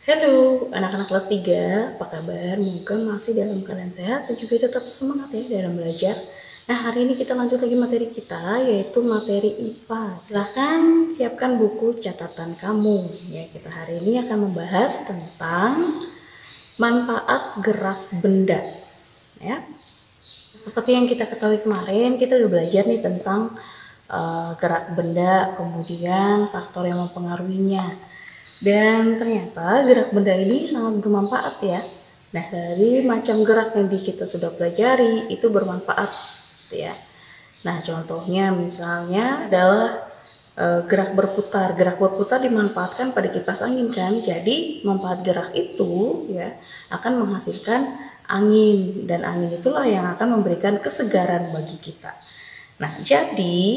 Halo anak-anak kelas 3, apa kabar? Semoga masih dalam keadaan sehat dan juga tetap semangat ya dalam belajar. Nah, hari ini kita lanjut lagi materi kita, yaitu materi IPA. Silahkan siapkan buku catatan kamu. Ya, kita hari ini akan membahas tentang manfaat gerak benda. Ya, seperti yang kita ketahui kemarin, kita udah belajar nih tentang gerak benda, kemudian faktor yang mempengaruhinya. Dan ternyata gerak benda ini sangat bermanfaat ya. Nah, dari macam gerak yang kita sudah pelajari itu bermanfaat ya. Nah, contohnya misalnya adalah gerak berputar. Gerak berputar dimanfaatkan pada kipas angin kan. Jadi, manfaat gerak itu ya akan menghasilkan angin, dan angin itulah yang akan memberikan kesegaran bagi kita. Nah, jadi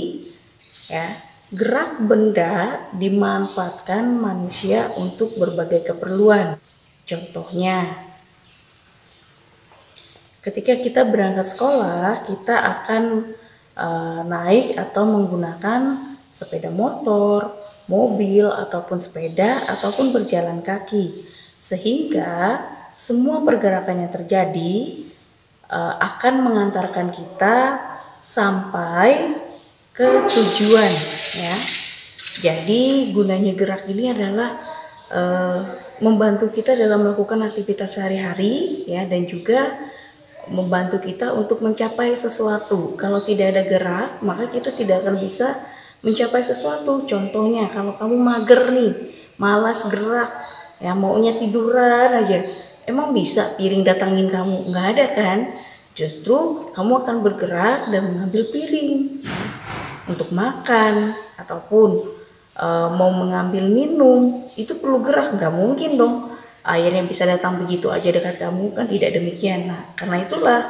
ya, gerak benda dimanfaatkan manusia untuk berbagai keperluan. Contohnya, ketika kita berangkat sekolah, kita akan naik atau menggunakan sepeda motor, mobil, ataupun sepeda, ataupun berjalan kaki. Sehingga semua pergerakan yang terjadi akan mengantarkan kita sampai ke tujuan ya. Jadi gunanya gerak ini adalah membantu kita dalam melakukan aktivitas sehari-hari ya, dan juga membantu kita untuk mencapai sesuatu. Kalau tidak ada gerak, maka kita tidak akan bisa mencapai sesuatu. Contohnya, kalau kamu mager nih, malas gerak, ya maunya tiduran aja, emang bisa piring datangin kamu? Nggak ada kan? Justru kamu akan bergerak dan mengambil piring ya, untuk makan ataupun mau mengambil minum, itu perlu gerak. Nggak mungkin dong air yang bisa datang begitu aja dekat kamu, kan tidak demikian. Nah, karena itulah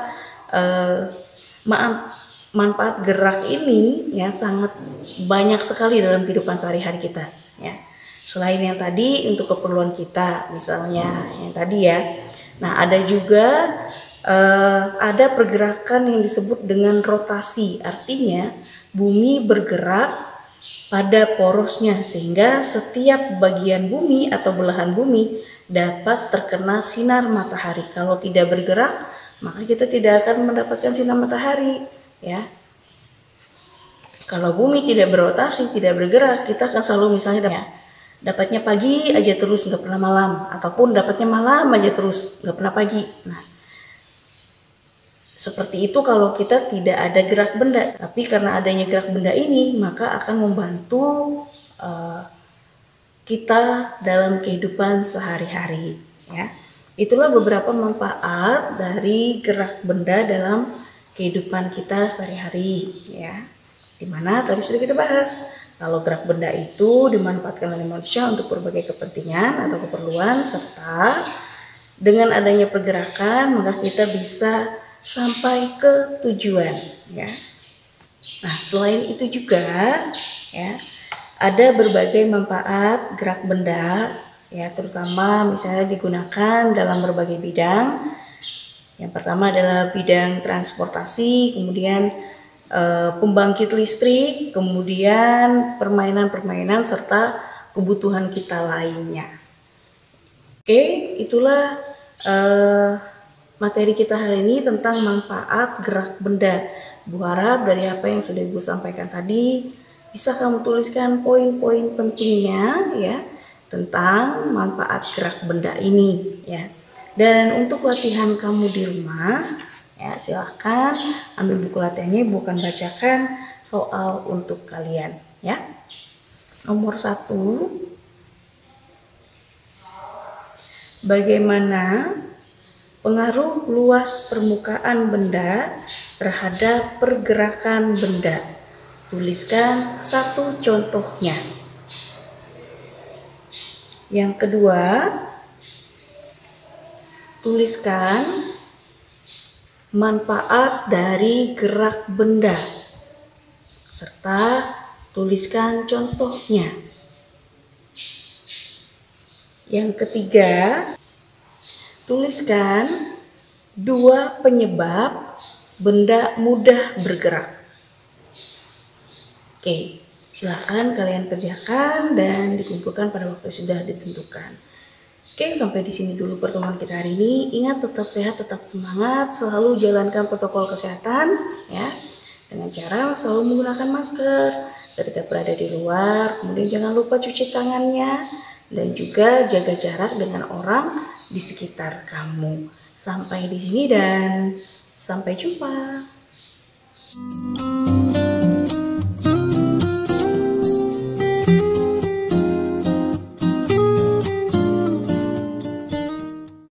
manfaat gerak ini ya sangat banyak sekali dalam kehidupan sehari-hari kita ya. Selain yang tadi untuk keperluan kita, misalnya yang tadi ya. Nah, ada juga ada pergerakan yang disebut dengan rotasi. Artinya bumi bergerak pada porosnya, sehingga setiap bagian bumi atau belahan bumi dapat terkena sinar matahari. Kalau tidak bergerak, maka kita tidak akan mendapatkan sinar matahari ya. Kalau bumi tidak berotasi, tidak bergerak, kita akan selalu misalnya dapatnya pagi aja terus, nggak pernah malam, ataupun dapatnya malam aja terus, nggak pernah pagi. Nah, seperti itu kalau kita tidak ada gerak benda. Tapi karena adanya gerak benda ini, maka akan membantu kita dalam kehidupan sehari-hari ya. Itulah beberapa manfaat dari gerak benda dalam kehidupan kita sehari-hari ya. Dimana tadi sudah kita bahas, kalau gerak benda itu dimanfaatkan oleh manusia untuk berbagai kepentingan atau keperluan, serta dengan adanya pergerakan maka kita bisa sampai ke tujuan ya. Nah, selain itu juga ya, ada berbagai manfaat gerak benda ya, terutama misalnya digunakan dalam berbagai bidang. Yang pertama adalah bidang transportasi, kemudian pembangkit listrik, kemudian permainan-permainan, serta kebutuhan kita lainnya. Oke, itulah materi kita hari ini tentang manfaat gerak benda. Bu harap dari apa yang sudah Ibu sampaikan tadi bisa kamu tuliskan poin-poin pentingnya ya tentang manfaat gerak benda ini ya. Dan untuk latihan kamu di rumah ya, silahkan ambil buku latihannya, bukan bacakan soal untuk kalian ya. Nomor 1, bagaimana pengaruh luas permukaan benda terhadap pergerakan benda? Tuliskan satu contohnya. Yang kedua, tuliskan manfaat dari gerak benda serta tuliskan contohnya. Yang ketiga, tuliskan 2 penyebab benda mudah bergerak. Oke, silakan kalian kerjakan dan dikumpulkan pada waktu sudah ditentukan. Oke, sampai di sini dulu pertemuan kita hari ini. Ingat, tetap sehat, tetap semangat, selalu jalankan protokol kesehatan ya. Dengan cara selalu menggunakan masker ketika berada di luar. Kemudian jangan lupa cuci tangannya dan juga jaga jarak dengan orang di sekitar kamu. Sampai di sini dan sampai jumpa.